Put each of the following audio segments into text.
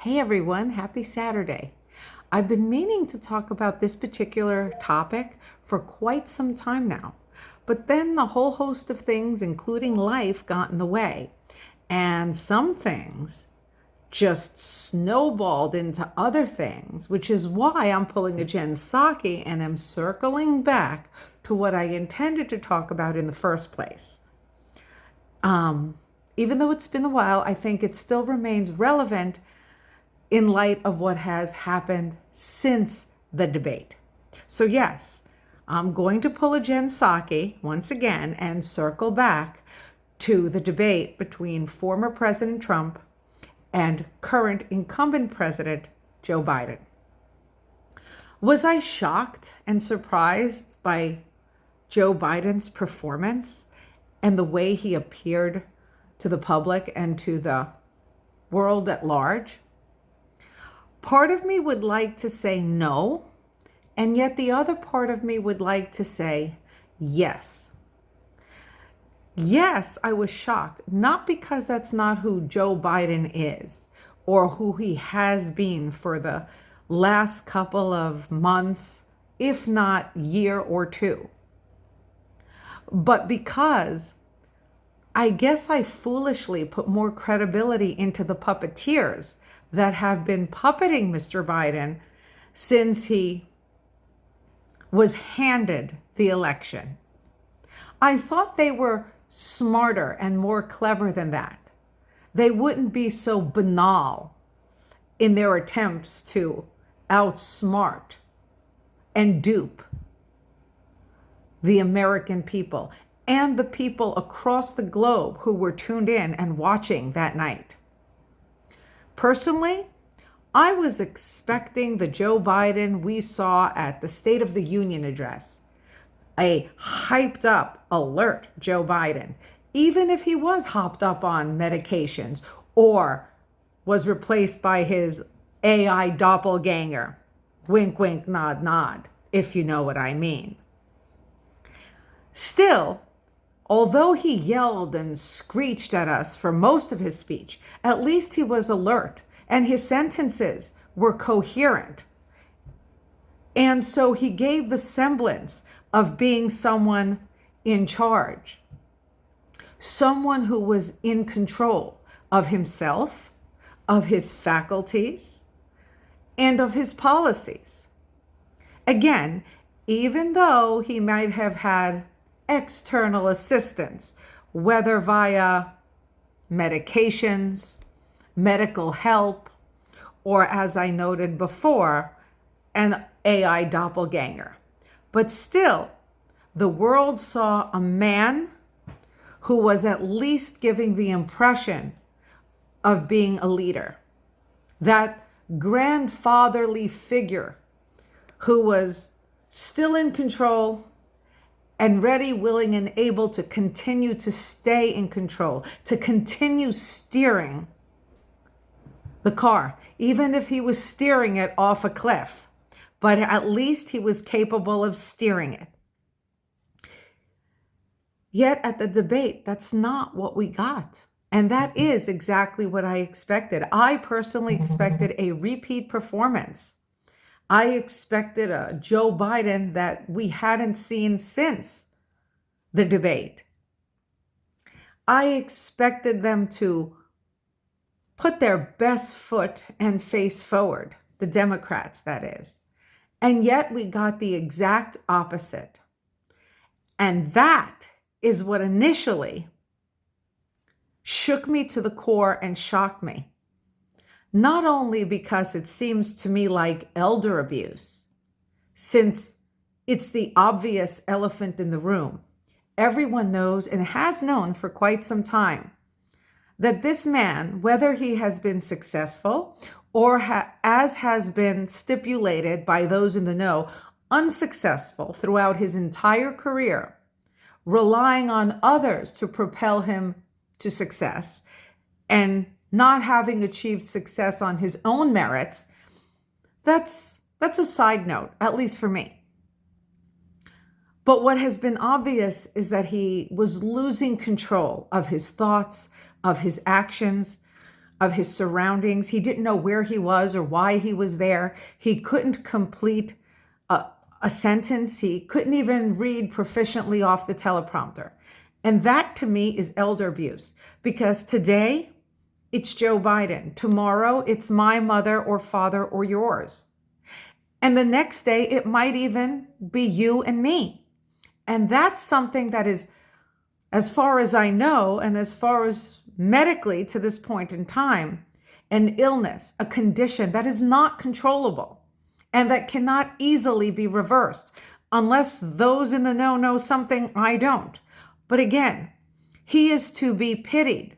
Hey everyone, happy Saturday. I've been meaning to talk about this particular topic for quite some time now, but then a whole host of things, including life, got in the way. And some things just snowballed into other things, which is why I'm pulling a Jen Psaki and am circling back to what I intended to talk about in the first place. Even though it's been a while, I think it still remains relevant in light of what has happened since the debate. So yes, I'm going to pull a Jen Psaki once again and circle back to the debate between former President Trump and current incumbent President Joe Biden. Was I shocked and surprised by Joe Biden's performance and the way he appeared to the public and to the world at large? Part of me would like to say no, and yet the other part of me would like to say yes. Yes, I was shocked, not because that's not who Joe Biden is or who he has been for the last couple of months, if not year or two, but because I guess I foolishly put more credibility into the puppeteers that have been puppeting Mr. Biden since he was handed the election. I thought they were smarter and more clever than that. They wouldn't be so banal in their attempts to outsmart and dupe the American people and the people across the globe who were tuned in and watching that night. Personally, I was expecting the Joe Biden we saw at the State of the Union address, a hyped up, alert Joe Biden, even if he was hopped up on medications or was replaced by his AI doppelganger. Wink, wink, nod, nod, if you know what I mean. Still, although he yelled and screeched at us for most of his speech, at least he was alert and his sentences were coherent. And so he gave the semblance of being someone in charge, someone who was in control of himself, of his faculties, and of his policies. Again, even though he might have had external assistance, whether via medications, medical help, or as I noted before, an AI doppelganger. But still, the world saw a man who was at least giving the impression of being a leader, that grandfatherly figure who was still in control and ready, willing, and able to continue to stay in control, to continue steering the car, even if he was steering it off a cliff. But at least he was capable of steering it. Yet at the debate, that's not what we got. And that is exactly what I expected. I personally expected a repeat performance. I expected a Joe Biden that we hadn't seen since the debate. I expected them to put their best foot and face forward, the Democrats, that is. And yet we got the exact opposite. And that is what initially shook me to the core and shocked me. Not only because it seems to me like elder abuse, since it's the obvious elephant in the room. Everyone knows and has known for quite some time that this man, whether he has been successful or as has been stipulated by those in the know, unsuccessful throughout his entire career, relying on others to propel him to success and not having achieved success on his own merits, that's a side note, at least for me. But what has been obvious is that he was losing control of his thoughts, of his actions, of his surroundings. He didn't know where he was or why he was there. He couldn't complete a sentence. He couldn't even read proficiently off the teleprompter. And that to me is elder abuse, because today it's Joe Biden. Tomorrow it's my mother or father or yours. And the next day it might even be you and me. And that's something that is, as far as I know, and as far as medically to this point in time, an illness, a condition that is not controllable and that cannot easily be reversed unless those in the know something I don't. But again, he is to be pitied,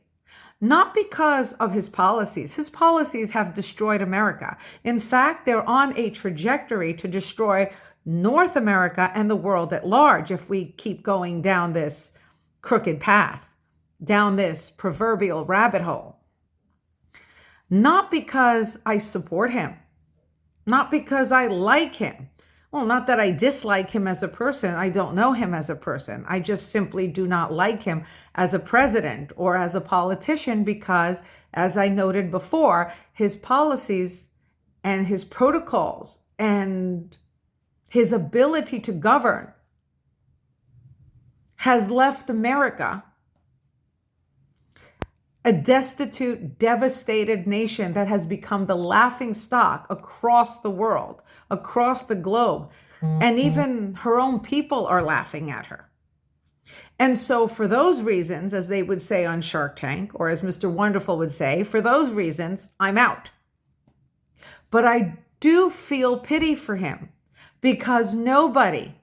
not because of his policies. His policies have destroyed America. In fact, they're on a trajectory to destroy North America and the world at large if we keep going down this crooked path, down this proverbial rabbit hole. Not because I support him, not because I like him. Well, not that I dislike him as a person. I don't know him as a person. I just simply do not like him as a president or as a politician because, as I noted before, his policies and his protocols and his ability to govern has left America a destitute, devastated nation that has become the laughing stock across the world, across the globe. And even her own people are laughing at her. And so for those reasons, as they would say on Shark Tank, or as Mr. Wonderful would say, for those reasons, I'm out. But I do feel pity for him because nobody,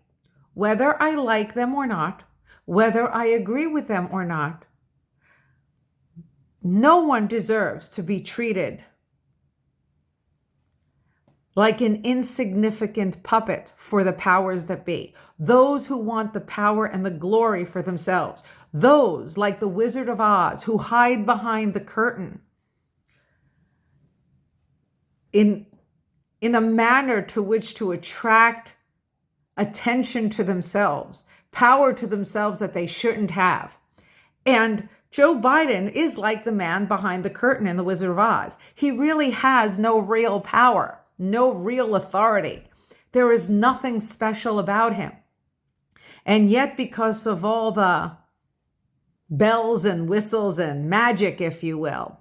whether I like them or not, whether I agree with them or not, no one deserves to be treated like an insignificant puppet for the powers that be. Those who want the power and the glory for themselves. Those, like the Wizard of Oz, who hide behind the curtain in a manner to which to attract attention to themselves, power to themselves that they shouldn't have. And Joe Biden is like the man behind the curtain in The Wizard of Oz. He really has no real power, no real authority. There is nothing special about him. And yet, because of all the bells and whistles and magic, if you will,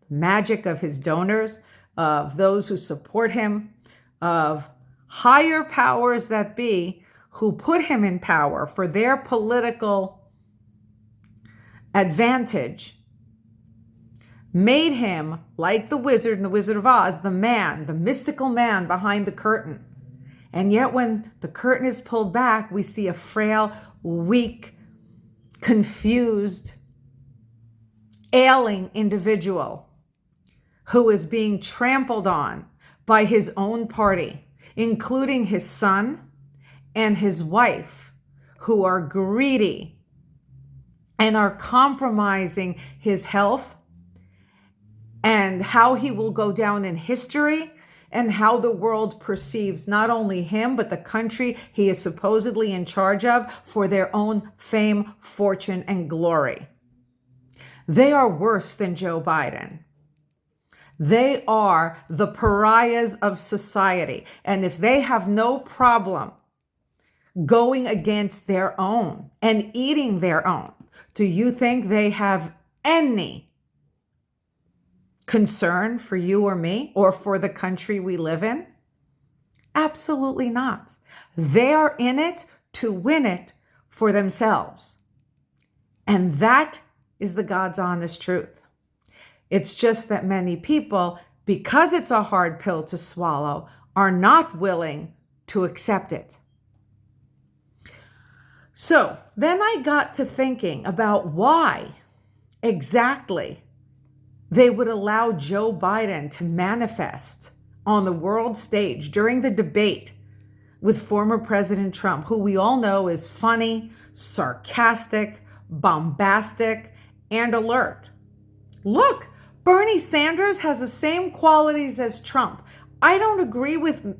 magic of his donors, of those who support him, of higher powers that be who put him in power for their political advantage, made him, like the wizard in The Wizard of Oz, the man, the mystical man behind the curtain. And yet when the curtain is pulled back, we see a frail, weak, confused, ailing individual who is being trampled on by his own party, including his son and his wife, who are greedy and are compromising his health and how he will go down in history and how the world perceives not only him, but the country he is supposedly in charge of for their own fame, fortune, and glory. They are worse than Joe Biden. They are the pariahs of society. And if they have no problem going against their own and eating their own, do you think they have any concern for you or me or for the country we live in? Absolutely not. They are in it to win it for themselves. And that is the God's honest truth. It's just that many people, because it's a hard pill to swallow, are not willing to accept it. So then I got to thinking about why exactly they would allow Joe Biden to manifest on the world stage during the debate with former President Trump, who we all know is funny, sarcastic, bombastic, and alert. Look, Bernie Sanders has the same qualities as Trump. I don't agree with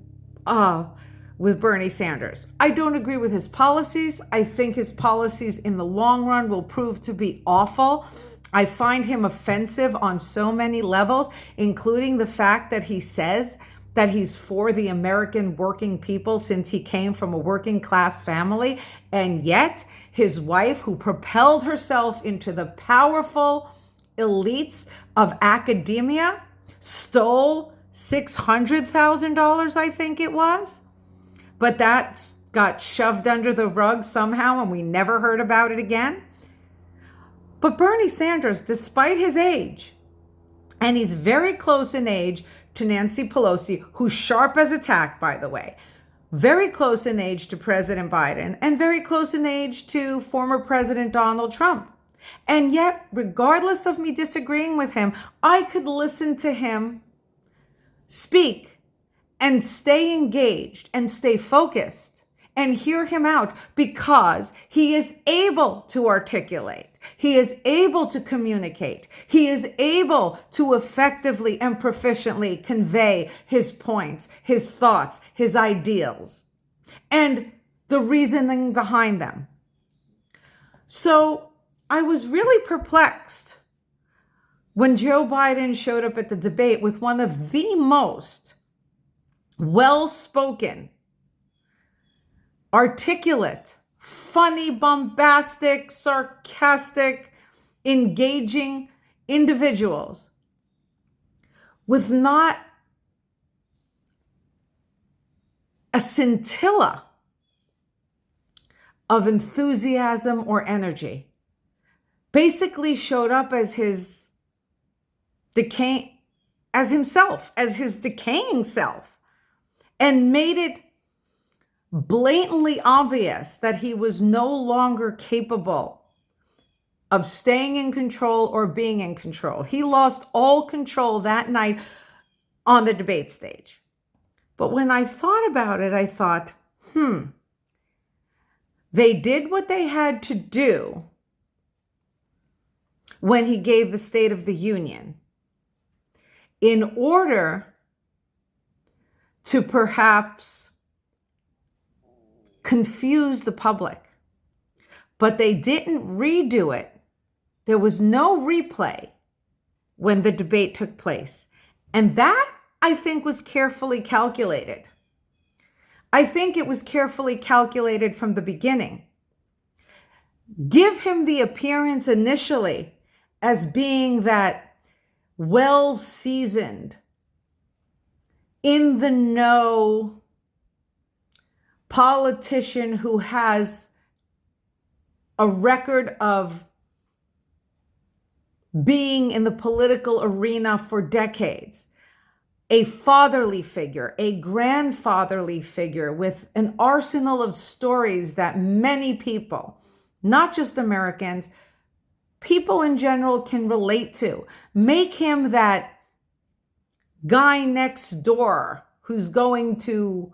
Bernie Sanders. I don't agree with his policies. I think his policies in the long run will prove to be awful. I find him offensive on so many levels, including the fact that he says that he's for the American working people since he came from a working class family. And yet his wife, who propelled herself into the powerful elites of academia, stole $600,000, I think it was. But that got shoved under the rug somehow and we never heard about it again. But Bernie Sanders, despite his age, and he's very close in age to Nancy Pelosi, who's sharp as a tack, by the way, very close in age to President Biden, and very close in age to former President Donald Trump. And yet, regardless of me disagreeing with him, I could listen to him speak and stay engaged and stay focused and hear him out because he is able to articulate. He is able to communicate. He is able to effectively and proficiently convey his points, his thoughts, his ideals, and the reasoning behind them. So I was really perplexed when Joe Biden showed up at the debate with one of the most well-spoken, articulate, funny, bombastic, sarcastic, engaging individuals with not a scintilla of enthusiasm or energy. Basically showed up as his decaying self, and made it blatantly obvious that he was no longer capable of staying in control or being in control. He lost all control that night on the debate stage. But when I thought about it, I thought, they did what they had to do when he gave the State of the Union in order to perhaps confuse the public. But they didn't redo it. There was no replay when the debate took place. And that, I think, was carefully calculated. I think it was carefully calculated from the beginning. Give him the appearance initially as being that well-seasoned, in the know politician who has a record of being in the political arena for decades, a fatherly figure, a grandfatherly figure with an arsenal of stories that many people, not just Americans, people in general can relate to. Make him that guy next door who's going to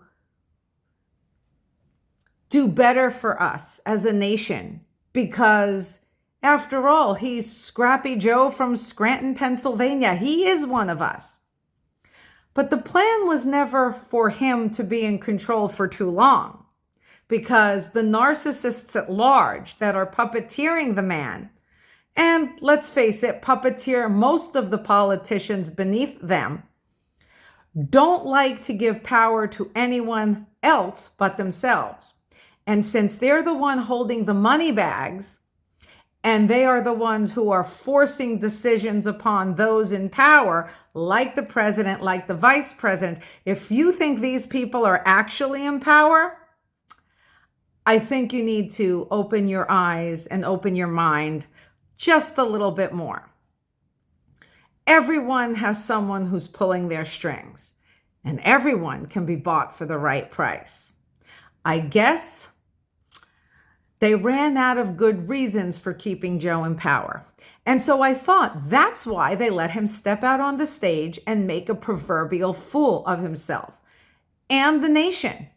do better for us as a nation, because after all, he's Scrappy Joe from Scranton, Pennsylvania. He is one of us. But the plan was never for him to be in control for too long, because the narcissists at large that are puppeteering the man, and let's face it, puppeteer most of the politicians beneath them, don't like to give power to anyone else but themselves. And since they're the one holding the money bags, and they are the ones who are forcing decisions upon those in power, like the president, like the vice president, if you think these people are actually in power, I think you need to open your eyes and open your mind just a little bit more. Everyone has someone who's pulling their strings, and everyone can be bought for the right price. I guess they ran out of good reasons for keeping Joe in power. And so I thought that's why they let him step out on the stage and make a proverbial fool of himself and the nation.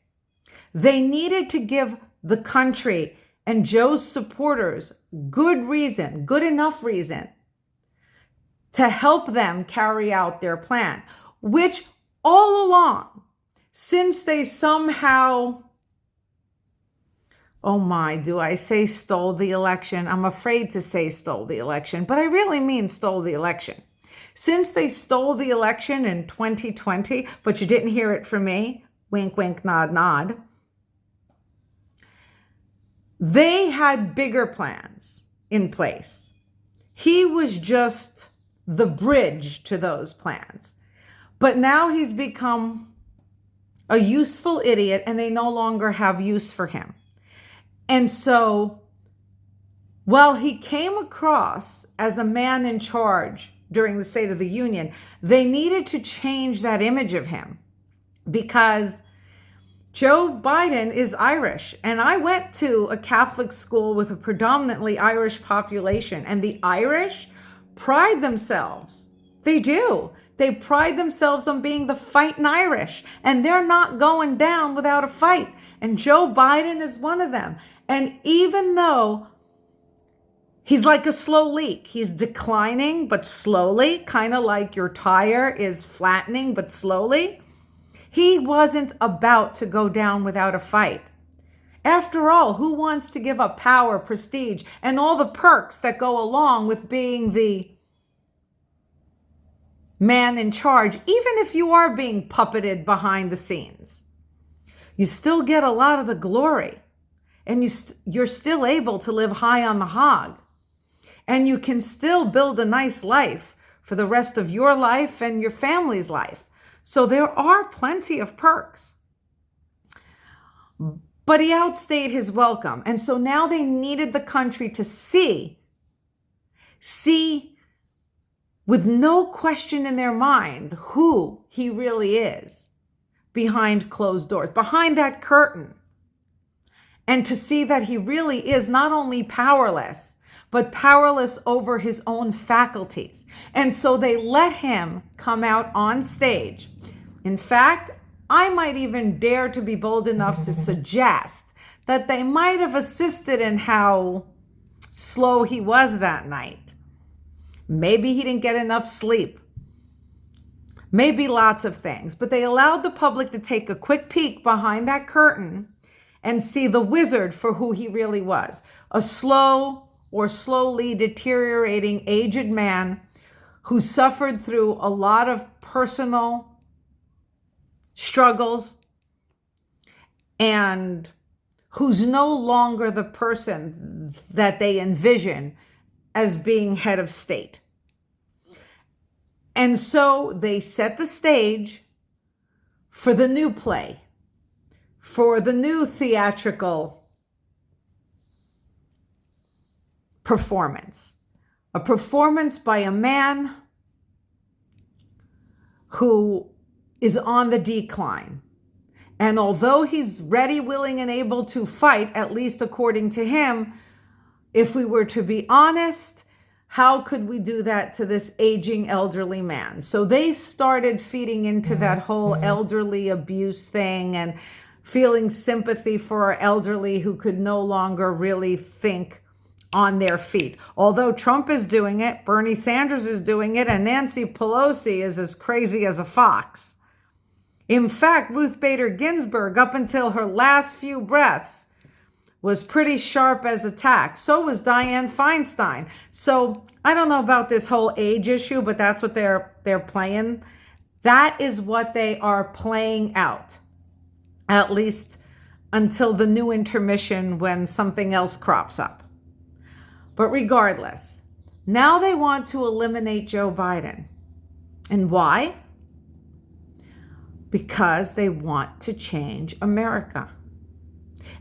They needed to give the country and Joe's supporters good enough reason to help them carry out their plan, which all along, since they somehow, oh my, do I say stole the election? I'm afraid to say stole the election, but I really mean stole the election. Since they stole the election in 2020, but you didn't hear it from me, wink, wink, nod, nod, they had bigger plans in place. He was just the bridge to those plans. But now he's become a useful idiot and they no longer have use for him. And so while he came across as a man in charge during the State of the Union, they needed to change that image of him because Joe Biden is Irish. And I went to a Catholic school with a predominantly Irish population, and the Irish pride themselves. They do. They pride themselves on being the fighting Irish, and they're not going down without a fight. And Joe Biden is one of them. And even though he's like a slow leak, he's declining, but slowly, kind of like your tire is flattening, but slowly, he wasn't about to go down without a fight. After all, who wants to give up power, prestige, and all the perks that go along with being the man in charge, even if you are being puppeted behind the scenes? You still get a lot of the glory, and you're still able to live high on the hog, and you can still build a nice life for the rest of your life and your family's life. So there are plenty of perks. But he outstayed his welcome. And so now they needed the country to see with no question in their mind who he really is behind closed doors, behind that curtain. And to see that he really is not only powerless, but powerless over his own faculties. And so they let him come out on stage. In fact, I might even dare to be bold enough to suggest that they might have assisted in how slow he was that night. Maybe he didn't get enough sleep. Maybe lots of things. But they allowed the public to take a quick peek behind that curtain and see the wizard for who he really was. A slow or slowly deteriorating aged man who suffered through a lot of personal struggles and who's no longer the person that they envision as being head of state. And so they set the stage for the new play, for the new theatrical performance, a performance by a man who is on the decline. And although he's ready, willing, and able to fight, at least according to him, if we were to be honest, how could we do that to this aging elderly man? So they started feeding into that whole elderly abuse thing and feeling sympathy for our elderly who could no longer really think on their feet. Although Trump is doing it, Bernie Sanders is doing it, and Nancy Pelosi is as crazy as a fox. In fact, Ruth Bader Ginsburg, up until her last few breaths, was pretty sharp as a tack. So was Dianne Feinstein. So I don't know about this whole age issue, but that's what they're playing. That is what they are playing out, at least until the new intermission when something else crops up. But regardless, now they want to eliminate Joe Biden. And why? Because they want to change America.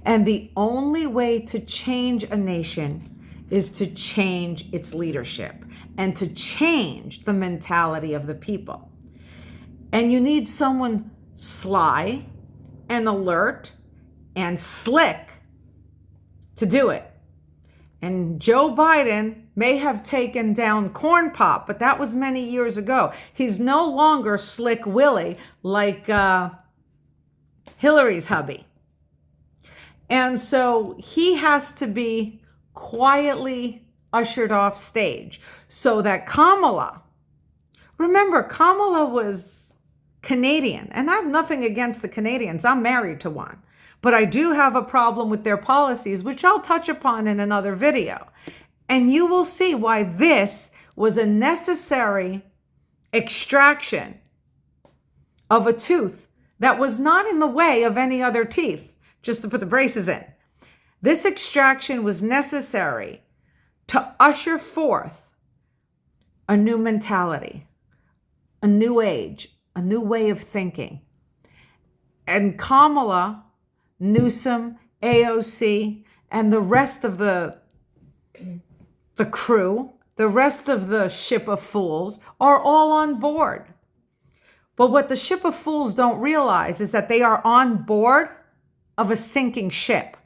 And the only way to change a nation is to change its leadership and to change the mentality of the people. And you need someone sly and alert and slick to do it. And Joe Biden may have taken down Corn Pop, but that was many years ago. He's no longer Slick Willie like Hillary's hubby. And so he has to be quietly ushered off stage so that Kamala, remember, Kamala was Canadian, and I have nothing against the Canadians. I'm married to one. But I do have a problem with their policies, which I'll touch upon in another video. And you will see why this was a necessary extraction of a tooth that was not in the way of any other teeth, just to put the braces in. This extraction was necessary to usher forth a new mentality, a new age, a new way of thinking. And Kamala, Newsom, AOC, and the rest of the crew, the rest of the ship of fools are all on board. But what the ship of fools don't realize is that they are on board of a sinking ship.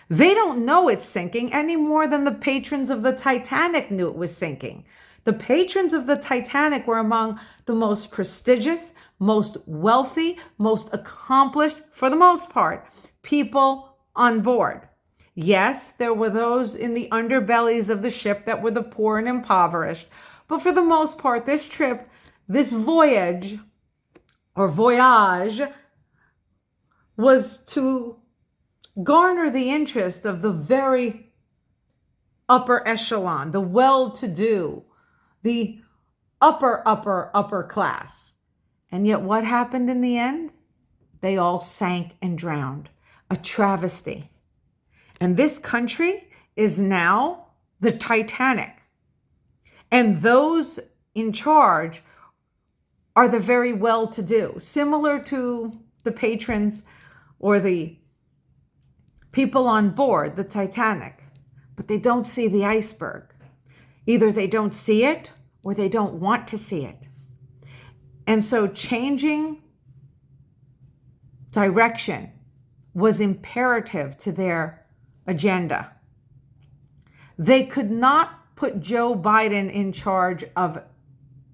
They don't know it's sinking any more than the patrons of the Titanic knew it was sinking. The patrons of the Titanic were among the most prestigious, most wealthy, most accomplished, for the most part, people on board. Yes, there were those in the underbellies of the ship that were the poor and impoverished. But for the most part, this trip, this voyage, was to garner the interest of the very upper echelon, the well-to-do, the upper class. And yet what happened in the end? They all sank and drowned. A travesty. And this country is now the Titanic. And those in charge are the very well-to-do, similar to the patrons or the people on board the Titanic. But they don't see the iceberg. Either they don't see it or they don't want to see it. And so changing direction was imperative to their agenda. They could not put Joe Biden in charge of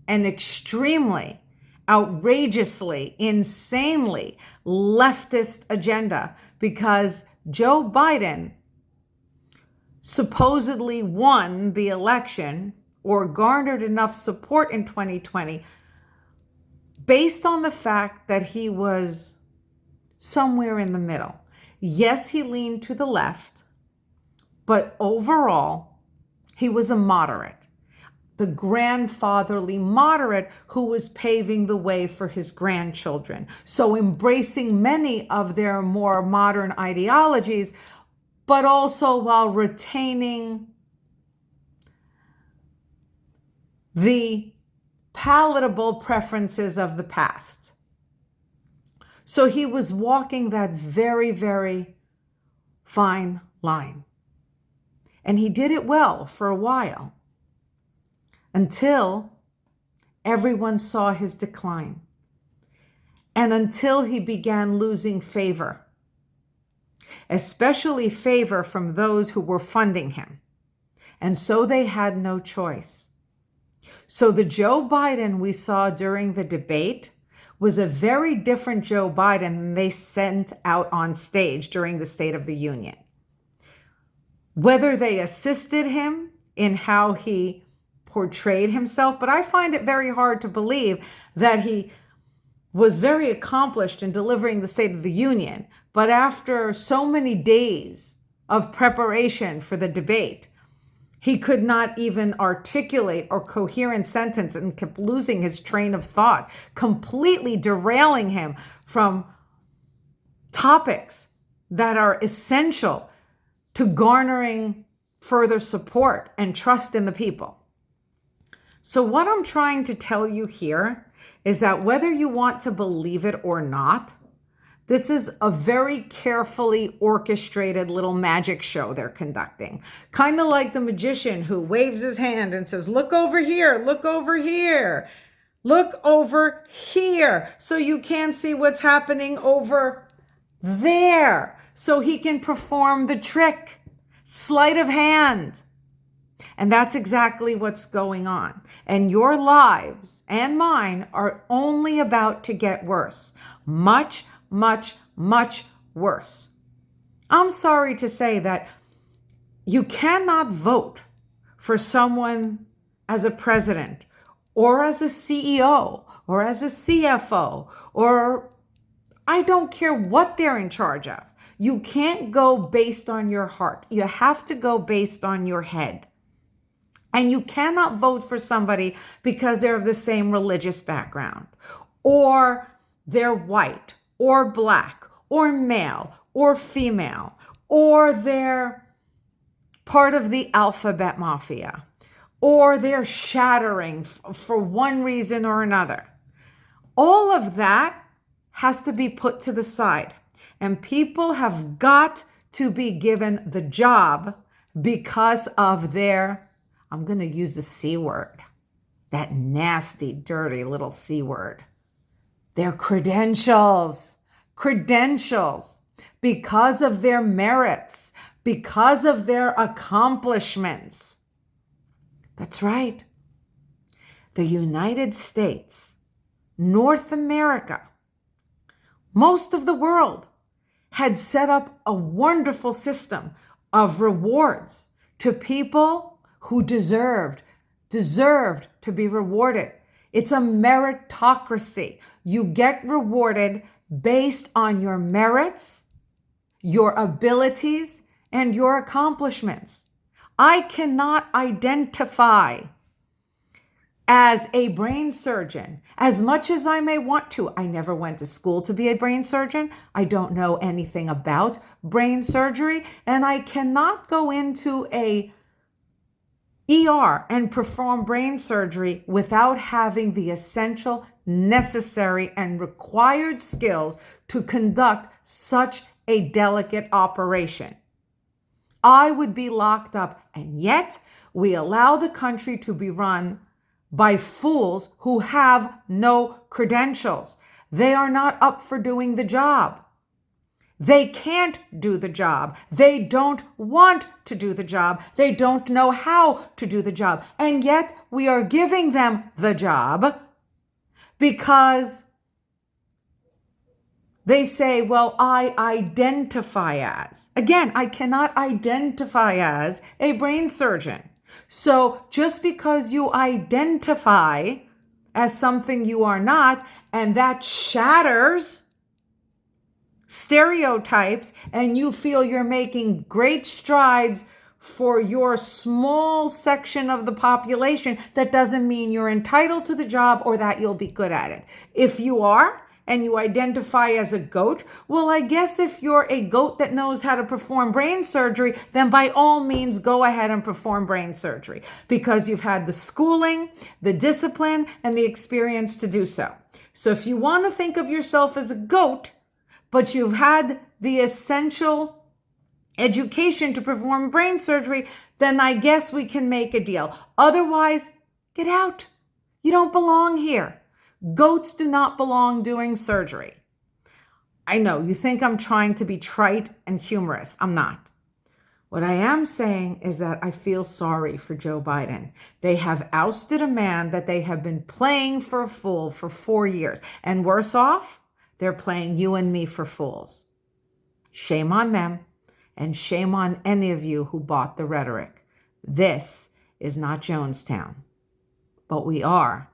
an extremely, outrageously, insanely leftist agenda because Joe Biden supposedly won the election or garnered enough support in 2020 based on the fact that he was somewhere in the middle. Yes, he leaned to the left, but overall, he was a moderate, the grandfatherly moderate who was paving the way for his grandchildren. So embracing many of their more modern ideologies, but also while retaining the palatable preferences of the past. So he was walking that very, very fine line. And he did it well for a while until everyone saw his decline and until he began losing favor, especially favor from those who were funding him. And so they had no choice. So the Joe Biden we saw during the debate was a very different Joe Biden than they sent out on stage during the State of the Union. Whether they assisted him in how he portrayed himself, but I find it very hard to believe that he was very accomplished in delivering the State of the Union. But after so many days of preparation for the debate, he could not even articulate a coherent sentence and kept losing his train of thought, completely derailing him from topics that are essential to garnering further support and trust in the people. So what I'm trying to tell you here is that whether you want to believe it or not, this is a very carefully orchestrated little magic show they're conducting. Kind of like the magician who waves his hand and says, look over here, look over here, look over here. So you can't see what's happening over there. So he can perform the trick, sleight of hand. And that's exactly what's going on. And your lives and mine are only about to get worse. Much, much, much worse. I'm sorry to say that you cannot vote for someone as a president or as a CEO or as a CFO or I don't care what they're in charge of. You can't go based on your heart. You have to go based on your head. And you cannot vote for somebody because they're of the same religious background, or they're white, or black, or male, or female, or they're part of the alphabet mafia, or they're shattering for one reason or another. All of that has to be put to the side. And people have got to be given the job because of their, I'm going to use the C word, that nasty, dirty little C word, their credentials, because of their merits, because of their accomplishments. That's right. The United States, North America, most of the world had set up a wonderful system of rewards to people who deserved to be rewarded. It's a meritocracy. You get rewarded based on your merits, your abilities, and your accomplishments. I cannot identify as a brain surgeon as much as I may want to. I never went to school to be a brain surgeon. I don't know anything about brain surgery, and I cannot go into a ER and perform brain surgery without having the essential, necessary, and required skills to conduct such a delicate operation. I would be locked up, and yet we allow the country to be run by fools who have no credentials. They are not up for doing the job. They can't do the job. They don't want to do the job. They don't know how to do the job. And yet we are giving them the job because they say, well, I identify as. Again, I cannot identify as a brain surgeon. So just because you identify as something you are not, and that shatters stereotypes, and you feel you're making great strides for your small section of the population, that doesn't mean you're entitled to the job or that you'll be good at it. If you are, and you identify as a goat, well, I guess if you're a goat that knows how to perform brain surgery, then by all means, go ahead and perform brain surgery because you've had the schooling, the discipline, and the experience to do so. So if you want to think of yourself as a goat, but you've had the essential education to perform brain surgery, then I guess we can make a deal. Otherwise, get out. You don't belong here. Goats do not belong doing surgery. I know you think I'm trying to be trite and humorous. I'm not. What I am saying is that I feel sorry for Joe Biden. They have ousted a man that they have been playing for a fool for 4 years. And worse off, they're playing you and me for fools. Shame on them, and shame on any of you who bought the rhetoric. This is not Jonestown, but we are,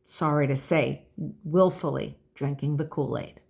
sorry to say, willfully drinking the Kool-Aid.